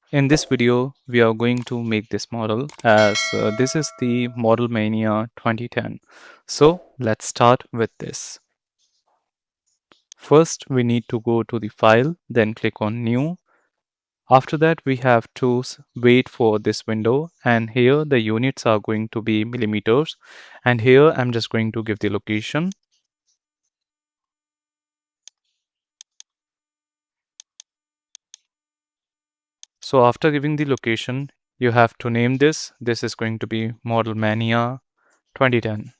In this video, we are going to make this model as this is the Model Mania 2010. So let's start with this. First, we need to go to the file, then click on New. After that, we have to wait for this window, and here the units are going to be millimeters. And here I'm just going to give the location. So after giving the location, you have to name this. This is going to be Model Mania 2010.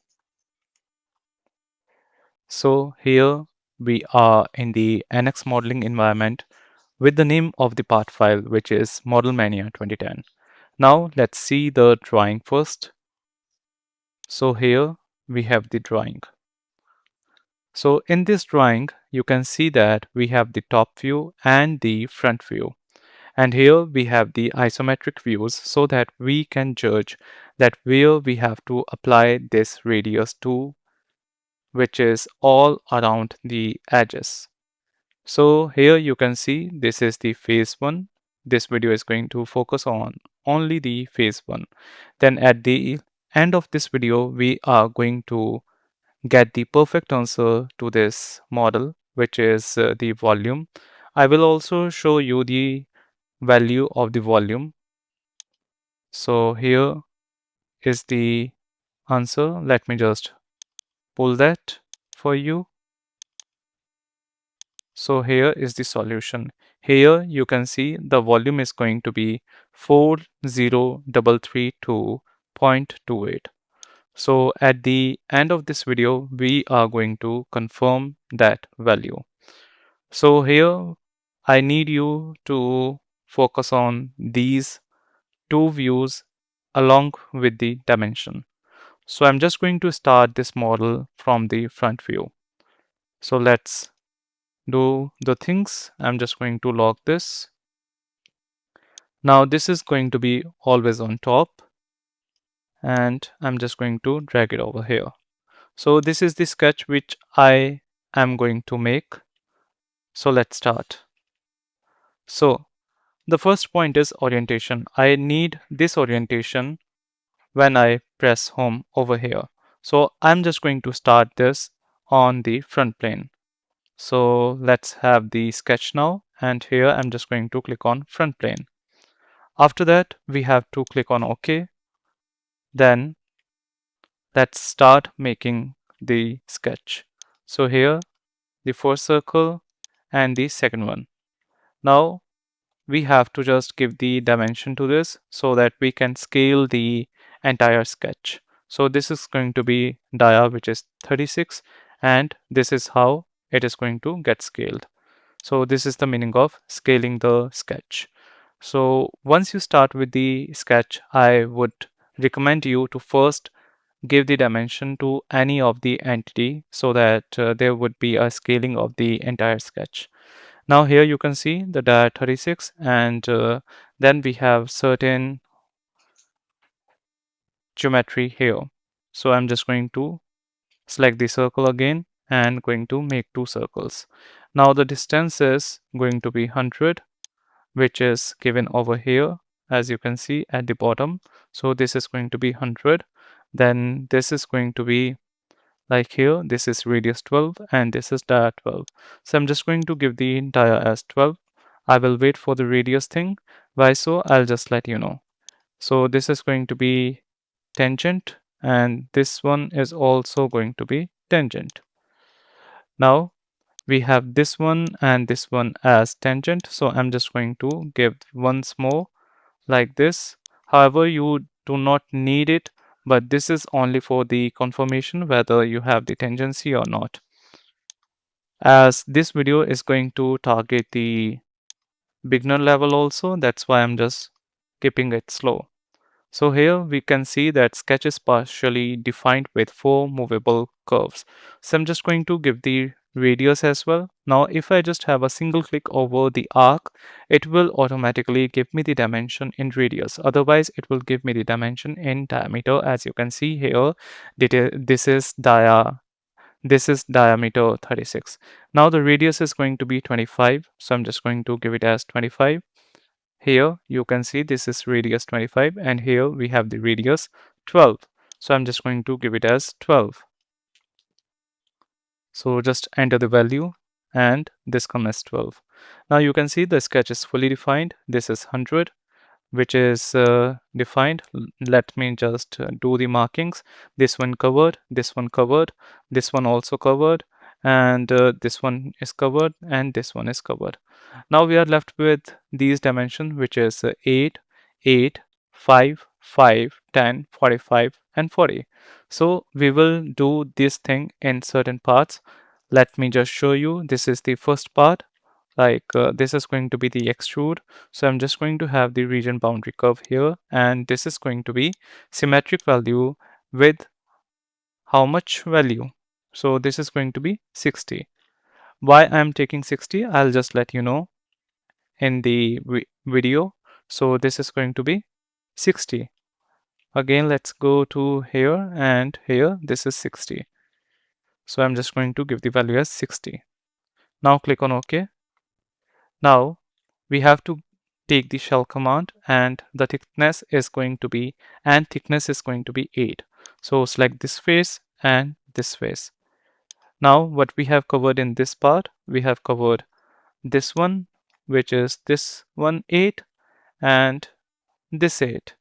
So here we are in the NX modeling environment with the name of the part file, which is Model Mania 2010. Now let's see the drawing first. So here we have the drawing. So in this drawing, you can see that we have the top view and the front view. And here we have the isometric views so that we can judge that where we have to apply this radius to, which is all around the edges. So here you can see this is the phase 1. This video is going to focus on only the phase 1. Then at the end of this video, we are going to get the perfect answer to this model, which is the volume. I will also show you the value of the volume. So here is the answer. Let me just pull that for you. So here is the solution. Here you can see the volume is going to be 40332.28. So at the end of this video, we are going to confirm that value. So here I need you to focus on these two views along with the dimension. So I'm just going to start this model from the front view. So let's do the things. I'm just going to lock this. Now this is going to be always on top, and I'm just going to drag it over here. So this is the sketch which I am going to make. So let's start. So the first point is orientation. I need this orientation when I press home over here. So I'm just going to start this on the front plane. So let's have the sketch now, and here I'm just going to click on front plane. After that, we have to click on OK. Then let's start making the sketch. So here, the first circle and the second one. Now we have to just give the dimension to this so that we can scale the entire sketch. So this is going to be dia, which is 36, and this is how it is going to get scaled. So this is the meaning of scaling the sketch. So once you start with the sketch, I would recommend you to first give the dimension to any of the entity so that there would be a scaling of the entire sketch. Now here you can see the dia 36, and then we have certain geometry here. So I'm just going to select the circle again and going to make two circles. Now the distance is going to be 100, which is given over here, as you can see at the bottom. So this is going to be 100. Then this is going to be like here, this is radius 12 and this is dia 12. So I'm just going to give the dia as 12. I will wait for the radius thing. Why so? I'll just let you know. So this is going to be tangent, and this one is also going to be tangent. Now we have this one and this one as tangent, so I'm just going to give once more like this. However, you do not need it, but this is only for the confirmation whether you have the tangency or not, as this video is going to target the beginner level also. That's why I'm just keeping it slow. So here we can see that sketch is partially defined with 4 movable curves. So I'm just going to give the radius as well. Now if I just have a single click over the arc, it will automatically give me the dimension in radius. Otherwise it will give me the dimension in diameter. As you can see here, this is diameter 36. Now the radius is going to be 25. So I'm just going to give it as 25. Here you can see this is radius 25 and here we have the radius 12. So I'm just going to give it as 12. So just enter the value and this comes as 12. Now you can see the sketch is fully defined. This is 100, which is defined. Let me just do the markings. This one covered, this one covered, this one also covered, and this one is covered, and this one is covered. Now we are left with these dimensions, which is 8, 8, 5, 5, 10, 45, and 40. So we will do this thing in certain parts. Let me just show you. This is the first part. Like this is going to be the extrude. So I'm just going to have the region boundary curve here, and this is going to be symmetric value with how much value. So this is going to be 60. Why I'm taking 60, I'll just let you know in the video. So this is going to be 60. Again, let's go to here and here. This is 60. So I'm just going to give the value as 60. Now click on OK. Now we have to take the shell command, and the thickness is going to be 8. So select this face and this face. Now what we have covered in this part, we have covered this one, which is this one 8, and this 8,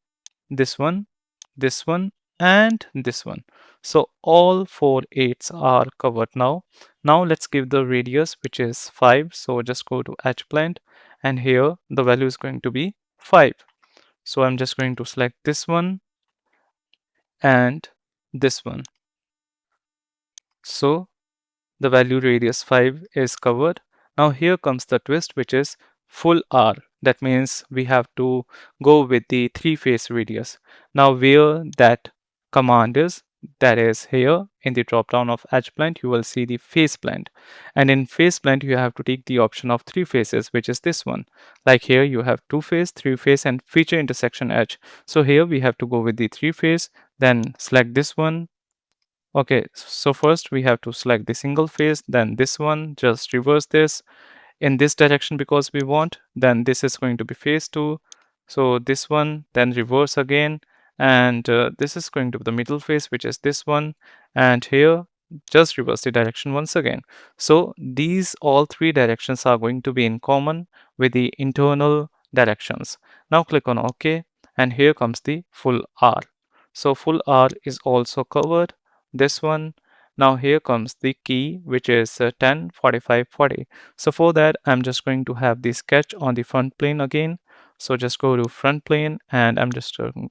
this one, this one, and this one. So all 4 8s are covered now. Now let's give the radius, which is 5. So just go to edge blend, and here the value is going to be 5. So I'm just going to select this one and this one. So the value radius 5 is covered. Now here comes the twist, which is full R. That means we have to go with the 3-face radius. Now where that command is, that is here in the drop down of edge blend, you will see the face blend. And in face blend, you have to take the option of 3 faces, which is this one. Like here you have 2 face, 3 face, and feature intersection edge. So here we have to go with the 3 face, then select this one. Okay, so first we have to select the single phase, then this one, just reverse this in this direction because we want, then this is going to be phase 2. So this one, then reverse again, and this is going to be the middle phase, which is this one, and here just reverse the direction once again. So these all 3 directions are going to be in common with the internal directions. Now click on OK, and here comes the full R. So full R is also covered, this one. Now here comes the key, which is 10, 45, 40. So for that, I'm just going to have the sketch on the front plane again. So just go to front plane, and I'm just going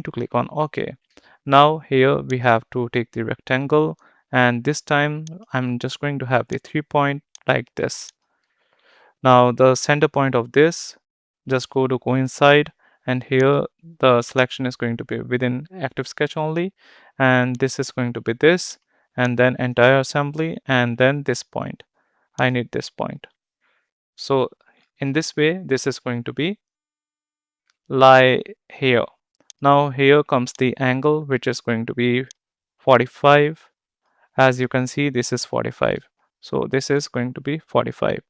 to click on OK. Now here we have to take the rectangle, and this time I'm just going to have the 3-point like this. Now the center point of this, just go to coincide, and here the selection is going to be within active sketch only, and this is going to be this, and then entire assembly, and then this point. I need this point. So in this way, this is going to be lie here. Now here comes the angle, which is going to be 45. As you can see, this is 45. So this is going to be 45.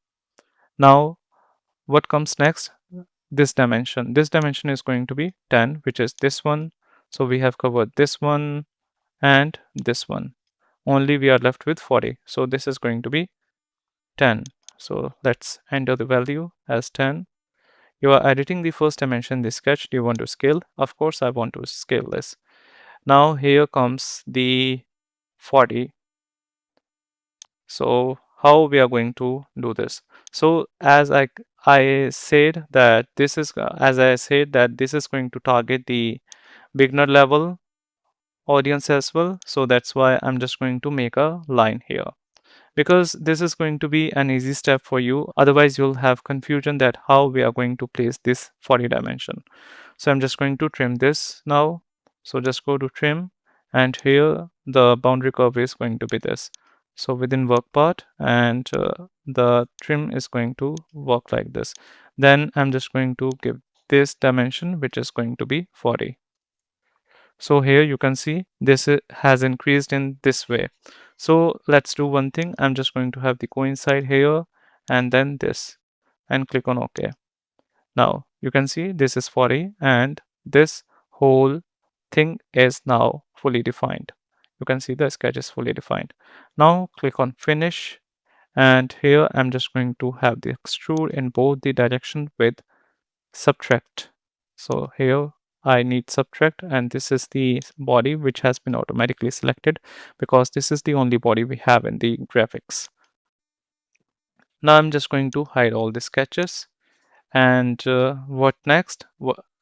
Now what comes next? This dimension. This dimension is going to be 10, which is this one. So we have covered this one and this one. Only we are left with 40. So this is going to be 10. So let's enter the value as 10. You are editing the first dimension, the sketch. Do you want to scale? Of course, I want to scale this. Now here comes the 40. So how we are going to do this? So as I said that this is going to target the beginner level audience as well. So that's why I'm just going to make a line here, because this is going to be an easy step for you. Otherwise you'll have confusion that how we are going to place this 40 dimension. So I'm just going to trim this now. So just go to trim, and here the boundary curve is going to be this. So within work part, and the trim is going to work like this. Then I'm just going to give this dimension, which is going to be 40. So here you can see this has increased in this way. So let's do one thing. I'm just going to have the coincide here and then this, and click on OK. Now you can see this is 40 and this whole thing is now fully defined. You can see the sketch is fully defined. Now click on finish, and here I'm just going to have the extrude in both the direction with subtract. So here I need subtract, and this is the body which has been automatically selected because this is the only body we have in the graphics. Now I'm just going to hide all the sketches. And what next?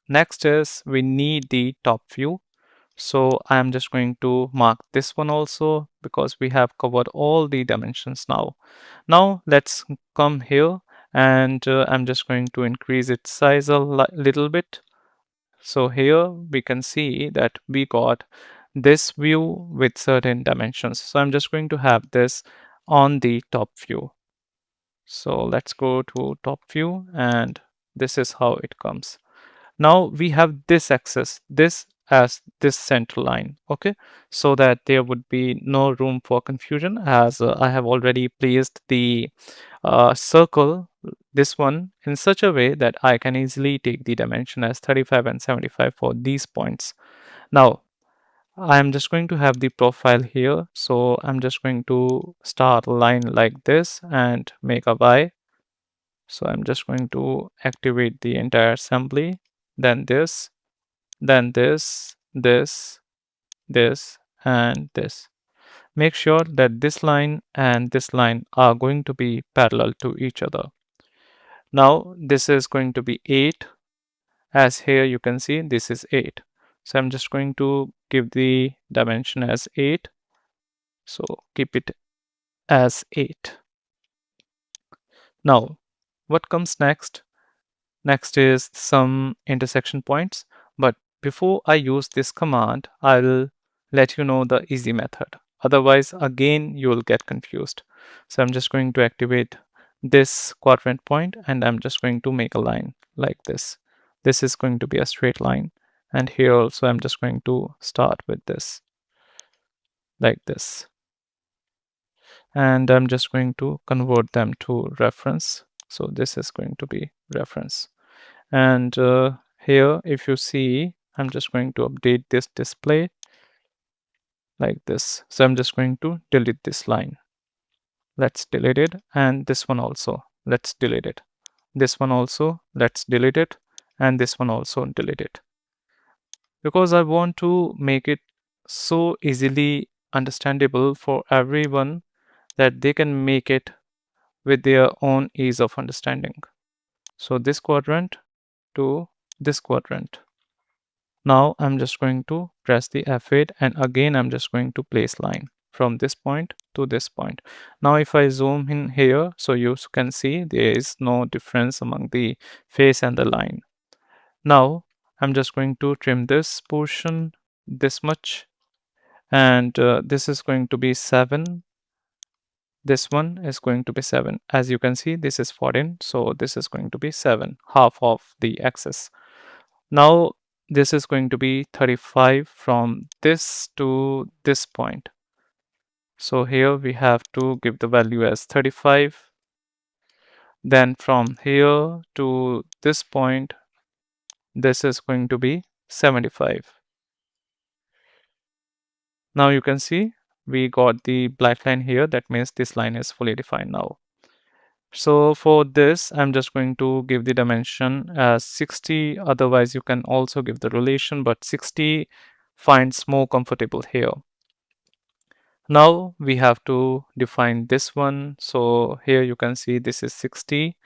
Next is we need the top view. So I'm just going to mark this one also because we have covered all the dimensions now. Now let's come here, and I'm just going to increase its size a little bit. So here we can see that we got this view with certain dimensions. So I'm just going to have this on the top view. So let's go to top view, and this is how it comes. Now we have this axis, this as this center line, okay, so that there would be no room for confusion, as I have already placed the circle, this one, in such a way that I can easily take the dimension as 35 and 75 for these points. Now I'm just going to have the profile here, so I'm just going to start a line like this and make a Y. So I'm just going to activate the entire assembly, then this, then this, and this. Make sure that this line and this line are going to be parallel to each other. Now this is going to be 8, as here you can see this is 8. So I'm just going to give the dimension as 8. So keep it as 8. Now what comes next? Next is some intersection points. But before I use this command, I'll let you know the easy method. Otherwise, again, you will get confused. So I'm just going to activate this quadrant point, and I'm just going to make a line like this. This is going to be a straight line. And here also, I'm just going to start with this like this. And I'm just going to convert them to reference. So this is going to be reference. And here if you see, I'm just going to update this display like this. So I'm just going to delete this line. Let's delete it, and this one also let's delete it. This one also let's delete it, and this one also delete it, because I want to make it so easily understandable for everyone that they can make it with their own ease of understanding. So this quadrant to this quadrant. Now I'm just going to press the F8, and again I'm just going to place line from this point to this point. Now if I zoom in here, so you can see there is no difference among the face and the line. Now I'm just going to trim this portion this much, and this is going to be 7. This one is going to be 7. As you can see, this is 14, so this is going to be 7, half of the axis. Now this is going to be 35 from this to this point. So here we have to give the value as 35. Then from here to this point, this is going to be 75. Now you can see we got the black line here. That means this line is fully defined now. So for this, I'm just going to give the dimension as 60. Otherwise, you can also give the relation, but 60 finds more comfortable here. Now we have to define this one. So here you can see this is 60,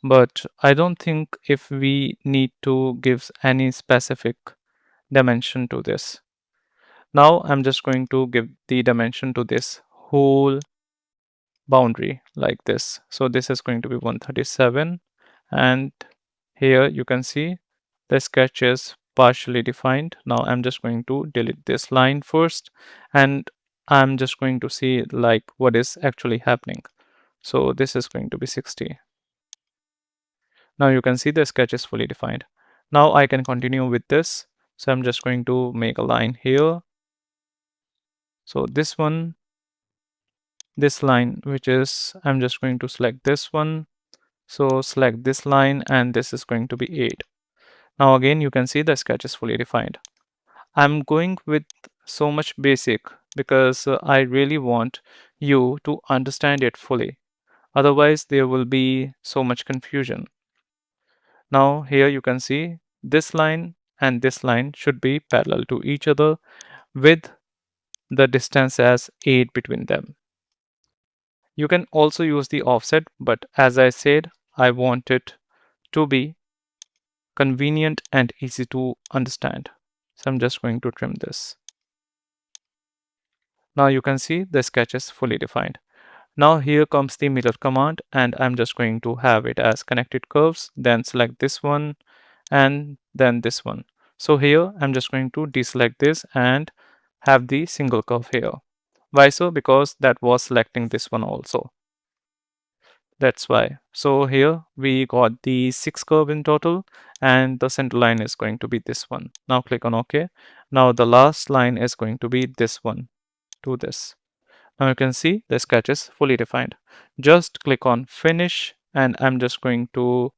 but I don't think if we need to give any specific dimension to this. Now I'm just going to give the dimension to this whole boundary like this. So this is going to be 137, and here you can see the sketch is partially defined. Now I'm just going to delete this line first, and I'm just going to see like what is actually happening. So this is going to be 60. Now you can see the sketch is fully defined. Now I can continue with this. So I'm just going to make a line here. So this one, this line, which is, I'm just going to select this one. So select this line and this is going to be 8. Now again you can see the sketch is fully defined. I'm going with so much basic because I really want you to understand it fully. Otherwise there will be so much confusion. Now here you can see this line and this line should be parallel to each other with the distance as 8 between them. You can also use the offset, but as I said, I want it to be convenient and easy to understand. So I'm just going to trim this. Now you can see the sketch is fully defined. Now here comes the mirror command and I'm just going to have it as connected curves, then select this one and then this one. So here I'm just going to deselect this and have the single curve here. Why so? Because that was selecting this one also. That's why. So here we got the 6 curve in total and the center line is going to be this one. Now click on OK. Now the last line is going to be this one to this. Now you can see the sketch is fully defined. Just click on finish and I'm just going to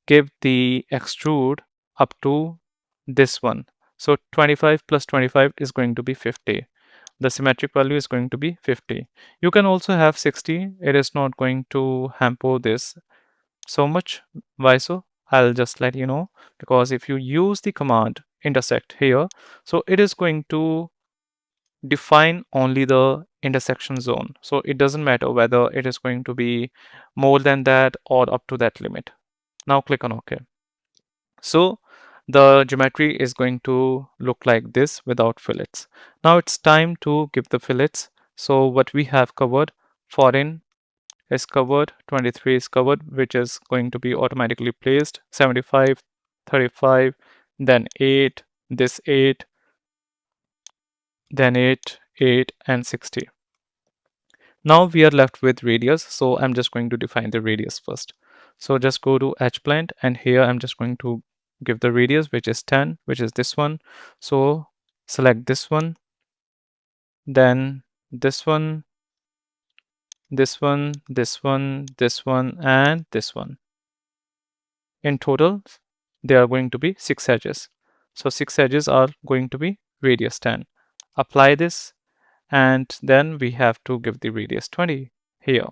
give the extrude up to this one. So 25 plus 25 is going to be 50. The symmetric value is going to be 50. You can also have 60. It is not going to hamper this so much. Why so? I'll just let you know, because if you use the command intersect here, so it is going to define only the intersection zone. So it doesn't matter whether it is going to be more than that or up to that limit. Now click on OK. So the geometry is going to look like this without fillets. Now it's time to give the fillets. So what we have covered, foreign is covered, 23 is covered, which is going to be automatically placed, 75, 35, then 8, this 8, then 8, 8 and 60. Now we are left with radius, so I'm just going to define the radius first. So just go to edge plant and here I'm just going to give the radius, which is 10, which is this one. So select this one, then this one, this one, this one, this one, and this one. In total, there are going to be 6 edges. So 6 edges are going to be radius 10. Apply this and then we have to give the radius 20 here.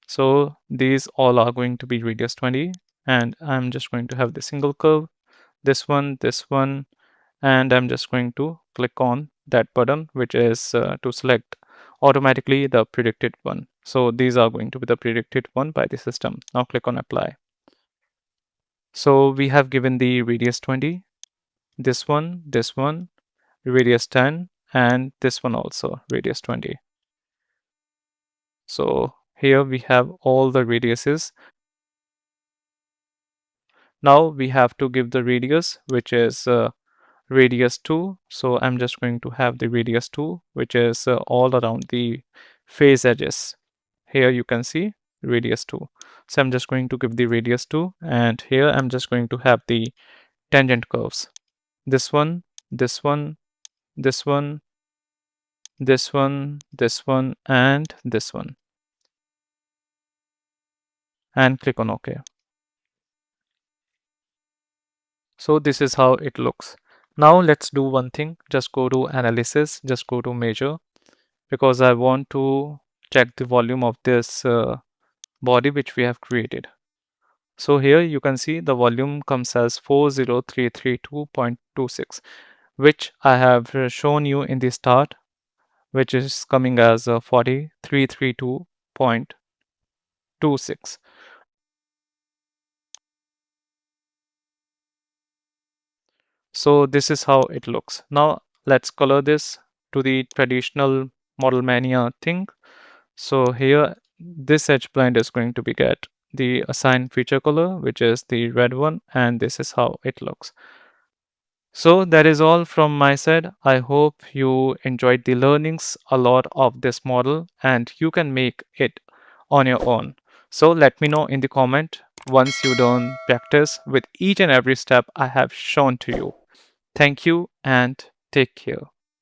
So these all are going to be radius 20 and I'm just going to have the single curve, this one, and I'm just going to click on that button, which is to select automatically the predicted one. So these are going to be the predicted one by the system. Now click on apply. So we have given the radius 20, this one, radius 10, and this one also, radius 20. So here we have all the radiuses. Now we have to give the radius, which is radius 2. So I'm just going to have the radius 2, which is all around the face edges. Here you can see radius 2. So I'm just going to give the radius 2 and here I'm just going to have the tangent curves. This one, this one, this one, this one, this one, and this one. And click on OK. So this is how it looks. Now let's do one thing. Just go to analysis, just go to measure, because I want to check the volume of this body which we have created. So here you can see the volume comes as 40332.26, which I have shown you in the start, which is coming as 4332.26. So this is how it looks. Now let's color this to the traditional Model Mania thing. So here this edge blind is going to be get the assigned feature color, which is the red one, and this is how it looks. So that is all from my side. I hope you enjoyed the learnings a lot of this model and you can make it on your own. So let me know in the comment once you done practice with each and every step I have shown to you. Thank you and take care.